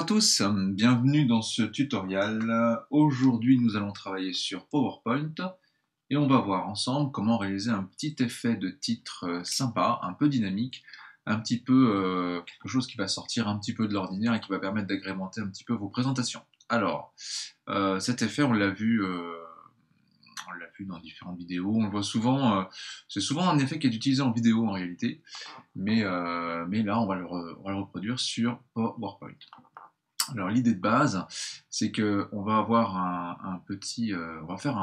à tous, bienvenue dans ce tutoriel. Aujourd'hui nous allons travailler sur PowerPoint et on va voir ensemble comment réaliser un petit effet de titre sympa, un peu dynamique, un petit peu quelque chose qui va sortir un petit peu de l'ordinaire et qui va permettre d'agrémenter un petit peu vos présentations. Alors, cet effet on l'a vu dans différentes vidéos, on le voit souvent, c'est souvent un effet qui est utilisé en vidéo en réalité, mais là on va le reproduire sur PowerPoint. Alors l'idée de base, c'est que on va avoir on va faire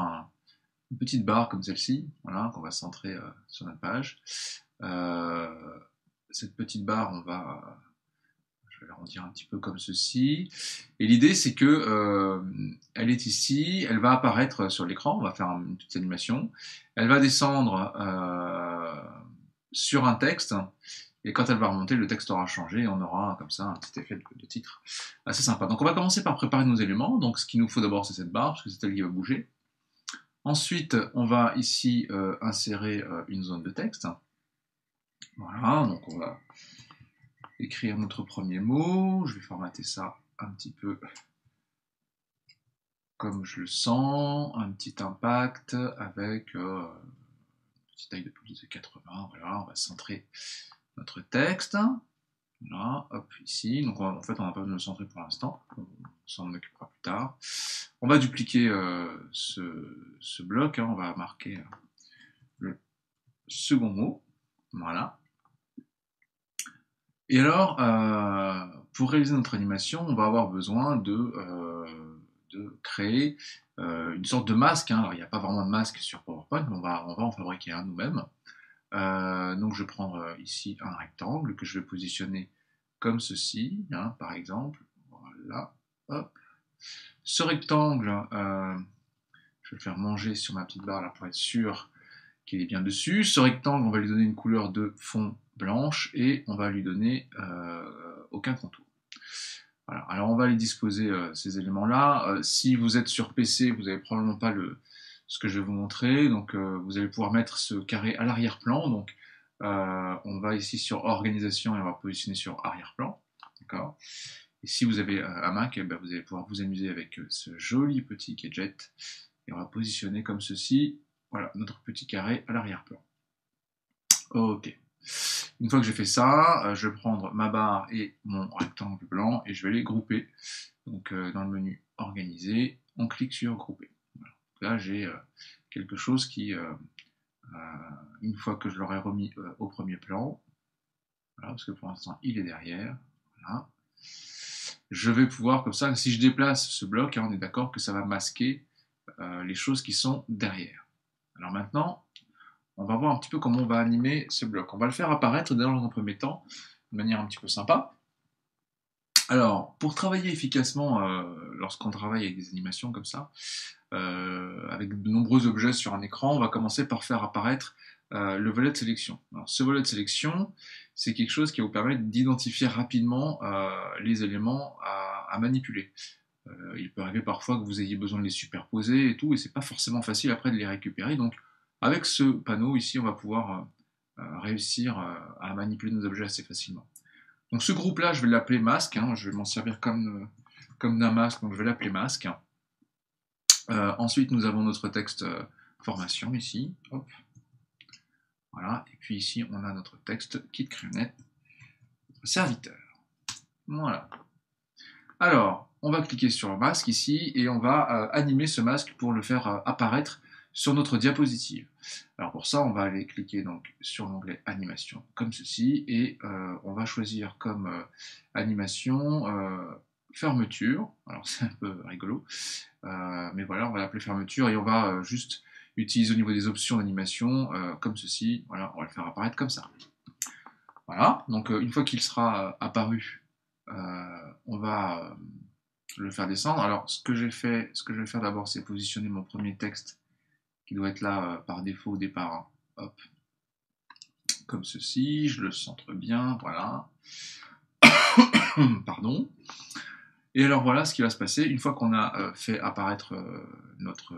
une petite barre comme celle-ci, voilà, qu'on va centrer sur notre page. Cette petite barre, je vais l'arrondir un petit peu comme ceci. Et l'idée, c'est que elle est ici, elle va apparaître sur l'écran. On va faire une petite animation. Elle va descendre sur un texte. Et quand elle va remonter, le texte aura changé et on aura comme ça un petit effet de titre assez sympa. Donc on va commencer par préparer nos éléments. Donc ce qu'il nous faut d'abord, c'est cette barre, parce que c'est elle qui va bouger. Ensuite, on va ici insérer une zone de texte. Voilà, donc on va écrire notre premier mot. Je vais formater ça un petit peu comme je le sens. Un petit impact avec une petite taille de police de 80. Voilà, on va centrer notre texte. Voilà, hop, ici. Donc en fait, on n'a pas besoin de le centrer pour l'instant. On s'en occupera plus tard. On va dupliquer ce bloc. On va marquer le second mot. Voilà. Et alors, pour réaliser notre animation, on va avoir besoin de créer une sorte de masque. Alors, il n'y a pas vraiment de masque sur PowerPoint, mais on va en fabriquer un nous-mêmes. Donc je vais prendre ici un rectangle que je vais positionner comme ceci, par exemple. Voilà, hop. Ce rectangle, je vais le faire manger sur ma petite barre là pour être sûr qu'il est bien dessus. Ce rectangle, on va lui donner une couleur de fond blanche et on va lui donner aucun contour. Voilà. Alors on va aller disposer ces éléments-là. Si vous êtes sur PC, vous n'avez probablement pas ce que je vais vous montrer. Donc vous allez pouvoir mettre ce carré à l'arrière-plan. Donc on va ici sur organisation et on va positionner sur arrière-plan. D'accord. Et si vous avez un Mac, eh ben, vous allez pouvoir vous amuser avec ce joli petit gadget. Et on va positionner comme ceci, voilà, notre petit carré à l'arrière-plan. Ok. Une fois que j'ai fait ça, je vais prendre ma barre et mon rectangle blanc et je vais les grouper. Donc dans le menu organiser, on clique sur grouper. Voilà. Là j'ai quelque chose qui, une fois que je l'aurai remis au premier plan, voilà, parce que pour l'instant il est derrière, voilà. Je vais pouvoir comme ça, si je déplace ce bloc, on est d'accord que ça va masquer les choses qui sont derrière. Alors maintenant, on va voir un petit peu comment on va animer ce bloc. On va le faire apparaître dans un premier temps, de manière un petit peu sympa. Alors, pour travailler efficacement, lorsqu'on travaille avec des animations comme ça, avec de nombreux objets sur un écran, on va commencer par faire apparaître le volet de sélection. Alors, ce volet de sélection, c'est quelque chose qui va vous permettre d'identifier rapidement les éléments à manipuler. Il peut arriver parfois que vous ayez besoin de les superposer et tout, et c'est pas forcément facile après de les récupérer. Donc, avec ce panneau ici, on va pouvoir réussir à manipuler nos objets assez facilement. Donc, ce groupe-là, je vais l'appeler masque. Je vais m'en servir comme d'un masque, donc je vais l'appeler masque. Ensuite, nous avons notre texte formation ici. Hop. Voilà. Et puis ici, on a notre texte kit Créonet serviteur. Voilà. Alors, on va cliquer sur le masque ici et on va animer ce masque pour le faire apparaître sur notre diapositive. Alors pour ça, on va aller cliquer donc sur l'onglet animation comme ceci et on va choisir comme animation fermeture. Alors c'est un peu rigolo, mais voilà, on va l'appeler fermeture et on va juste utiliser au niveau des options d'animation comme ceci. Voilà, on va le faire apparaître comme ça. Voilà, donc une fois qu'il sera apparu, on va le faire descendre. Alors ce que je vais faire d'abord, c'est positionner mon premier texte qui doit être là par défaut au départ. Hop, comme ceci, je le centre bien, voilà. Pardon. Et alors voilà ce qui va se passer. Une fois qu'on a fait apparaître notre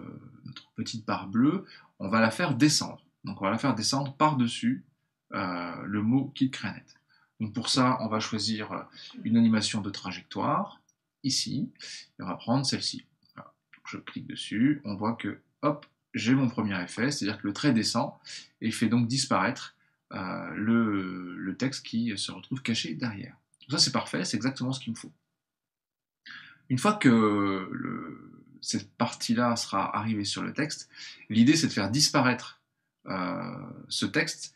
petite barre bleue, on va la faire descendre. Donc on va la faire descendre par-dessus le mot kit Créonet. Donc pour ça, on va choisir une animation de trajectoire. ici, et on va prendre celle-ci. Voilà. Je clique dessus, on voit que, hop, j'ai mon premier effet, c'est-à-dire que le trait descend, et fait donc disparaître le texte qui se retrouve caché derrière. Donc ça c'est parfait, c'est exactement ce qu'il me faut. Une fois que cette partie-là sera arrivée sur le texte, l'idée c'est de faire disparaître ce texte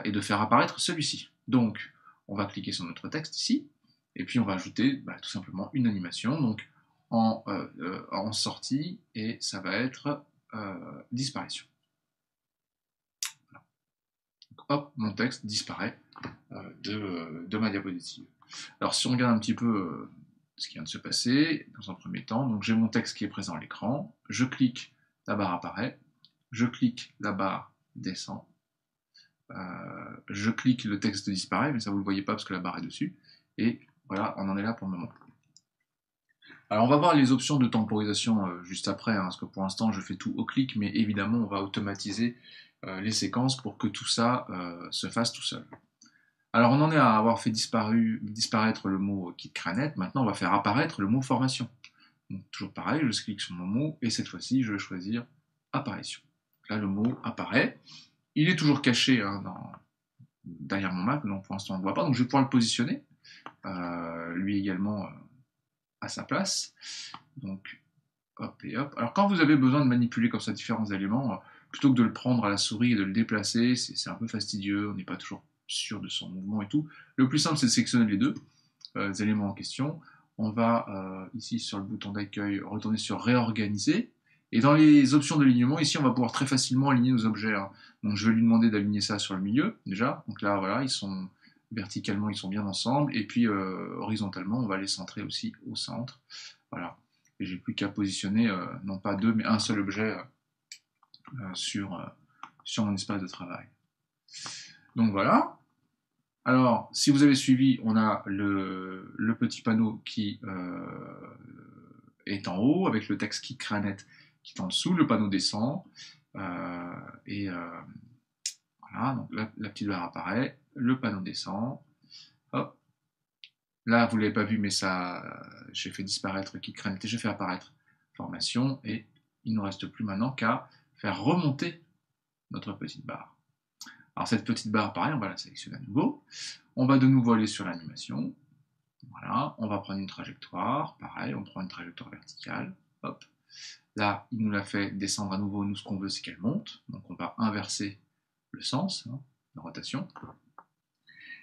et de faire apparaître celui-ci. Donc, on va cliquer sur notre texte ici, et puis on va ajouter tout simplement une animation, donc en sortie, et ça va être disparition. Voilà. Donc, hop, mon texte disparaît de ma diapositive. Alors si on regarde un petit peu ce qui vient de se passer, dans un premier temps, donc j'ai mon texte qui est présent à l'écran, je clique, la barre apparaît, je clique, la barre descend, je clique, le texte disparaît, mais ça vous ne le voyez pas parce que la barre est dessus, et voilà, on en est là pour le moment. Alors on va voir les options de temporisation juste après, hein, parce que pour l'instant je fais tout au clic, mais évidemment on va automatiser les séquences pour que tout ça se fasse tout seul. Alors on en est à avoir fait disparaître le mot KitKranet, maintenant on va faire apparaître le mot formation. Donc toujours pareil, je clique sur mon mot, et cette fois-ci je vais choisir apparition. Là le mot apparaît, il est toujours caché hein, derrière mon Mac, donc pour l'instant on ne le voit pas, donc je vais pouvoir le positionner, lui également à sa place. Donc hop et hop. Alors quand vous avez besoin de manipuler comme ça différents éléments, plutôt que de le prendre à la souris et de le déplacer, c'est un peu fastidieux, on n'est pas toujours sûr de son mouvement et tout. Le plus simple c'est de sélectionner les deux éléments en question. On va ici sur le bouton d'accueil retourner sur réorganiser. Et dans les options d'alignement, ici on va pouvoir très facilement aligner nos objets. Hein. Donc je vais lui demander d'aligner ça sur le milieu déjà. Donc là voilà, ils sont verticalement ils sont bien ensemble. Et puis horizontalement on va les centrer aussi au centre. Voilà. Et j'ai plus qu'à positionner non pas deux mais un seul objet sur mon espace de travail. Donc voilà. Alors, si vous avez suivi, on a le petit panneau qui est en haut, avec le texte KitKranet qui est en dessous, le panneau descend, et voilà, donc la petite barre apparaît, le panneau descend, hop, là vous ne l'avez pas vu, mais ça, j'ai fait disparaître KitKranet et j'ai fait apparaître formation, et il ne nous reste plus maintenant qu'à faire remonter notre petite barre. Alors cette petite barre, pareil, on va la sélectionner à nouveau. On va de nouveau aller sur l'animation. Voilà, on va prendre une trajectoire. Pareil, on prend une trajectoire verticale. Hop. Là, il nous l'a fait descendre à nouveau. Nous, ce qu'on veut, c'est qu'elle monte. Donc on va inverser le sens, hein, la rotation.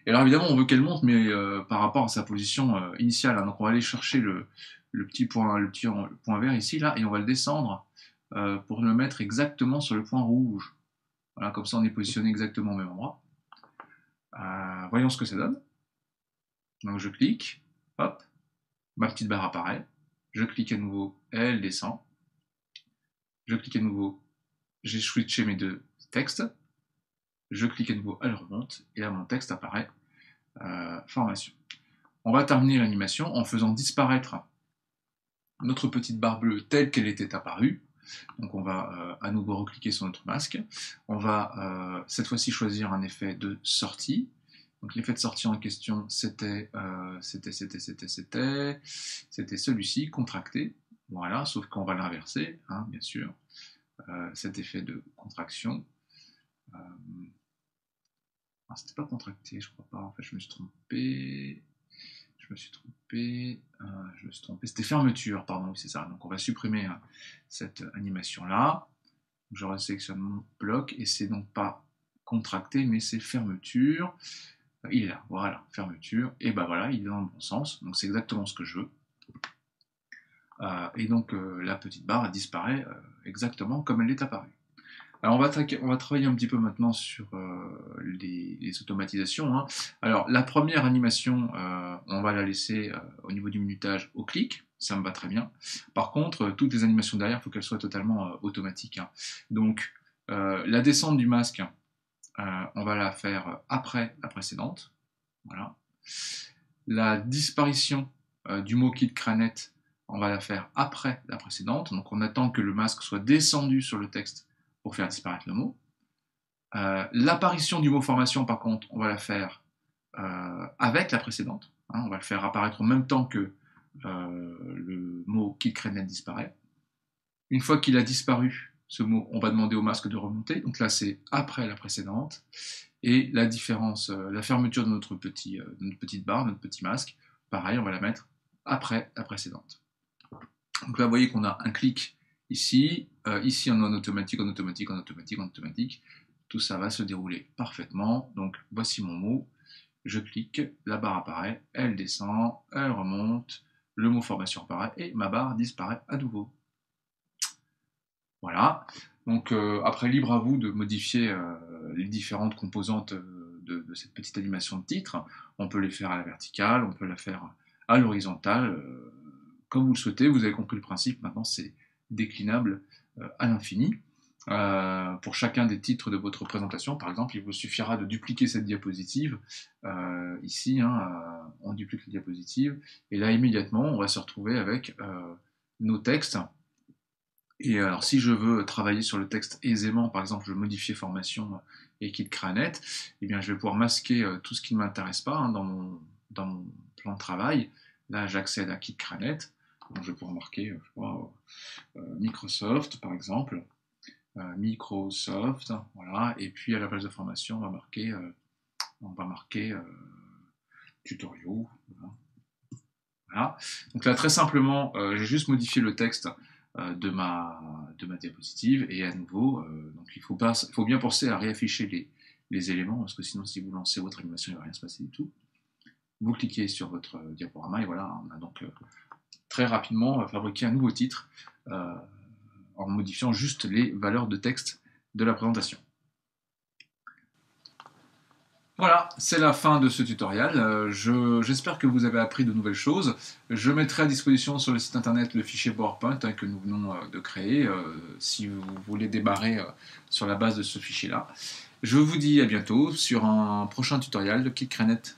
Et alors évidemment, on veut qu'elle monte, mais par rapport à sa position initiale. Hein. Donc on va aller chercher le petit point vert ici, là, et on va le descendre pour le mettre exactement sur le point rouge. Voilà, comme ça on est positionné exactement au même endroit. Voyons ce que ça donne. Donc je clique, hop, ma petite barre apparaît, je clique à nouveau, elle descend, je clique à nouveau, j'ai switché mes deux textes, je clique à nouveau, elle remonte, et là mon texte apparaît, formation. On va terminer l'animation en faisant disparaître notre petite barre bleue telle qu'elle était apparue. Donc on va à nouveau recliquer sur notre masque. On va cette fois-ci choisir un effet de sortie. Donc l'effet de sortie en question, c'était celui-ci, contracté. Voilà, sauf qu'on va l'inverser, hein, bien sûr. Cet effet de contraction. C'était pas contracté, je crois pas. En fait, je me suis trompé. C'était fermeture, pardon, c'est ça. Donc on va supprimer cette animation-là. Je resélectionne mon bloc, et c'est donc pas contracté, mais c'est fermeture. Il est là, voilà, fermeture. Et ben voilà, il est dans le bon sens. Donc c'est exactement ce que je veux. Et donc la petite barre disparaît exactement comme elle est apparue. Alors on va travailler un petit peu maintenant sur les automatisations. Hein. Alors la première animation, on va la laisser au niveau du minutage au clic, ça me va très bien. Par contre, toutes les animations derrière, il faut qu'elles soient totalement automatiques. Hein. Donc la descente du masque, on va la faire après la précédente. Voilà. La disparition du mot KitKranet, on va la faire après la précédente. Donc on attend que le masque soit descendu sur le texte pour faire disparaître le mot. L'apparition du mot formation, par contre, on va la faire avec la précédente. Hein, on va le faire apparaître en même temps que le mot KitKranet disparaît. Une fois qu'il a disparu, ce mot, on va demander au masque de remonter. Donc là, c'est après la précédente. Et la différence, la fermeture de notre petite barre, notre petit masque, pareil, on va la mettre après la précédente. Donc là, vous voyez qu'on a un clic ici, ici on est en automatique, en automatique, en automatique, en automatique. Tout ça va se dérouler parfaitement. Donc voici mon mot. Je clique, la barre apparaît, elle descend, elle remonte, le mot formation apparaît et ma barre disparaît à nouveau. Voilà. Donc après, libre à vous de modifier les différentes composantes de cette petite animation de titre. On peut les faire à la verticale, on peut la faire à l'horizontale, comme vous le souhaitez. Vous avez compris le principe. Maintenant, c'est déclinable à l'infini. Pour chacun des titres de votre présentation, par exemple, il vous suffira de dupliquer cette diapositive. Ici, on duplique la diapositive. Et là, immédiatement, on va se retrouver avec nos textes. Et alors, si je veux travailler sur le texte aisément, par exemple, je veux modifier formation et KitKranet, eh bien, je vais pouvoir masquer tout ce qui ne m'intéresse pas dans mon plan de travail. Là, j'accède à KitKranet. Donc, je vais pouvoir marquer Microsoft, par exemple. Microsoft, voilà. Et puis, à la place de formation, on va marquer tutoriaux. Voilà. Donc là, très simplement, j'ai juste modifié le texte de ma diapositive, et à nouveau, donc il faut bien penser à réafficher les éléments, parce que sinon, si vous lancez votre animation, il ne va rien se passer du tout. Vous cliquez sur votre diaporama, et voilà, on a donc très rapidement fabriqué un nouveau titre en modifiant juste les valeurs de texte de la présentation. Voilà, c'est la fin de ce tutoriel. J'espère que vous avez appris de nouvelles choses. Je mettrai à disposition sur le site internet le fichier PowerPoint que nous venons de créer, si vous voulez démarrer sur la base de ce fichier-là. Je vous dis à bientôt sur un prochain tutoriel de KitKranet.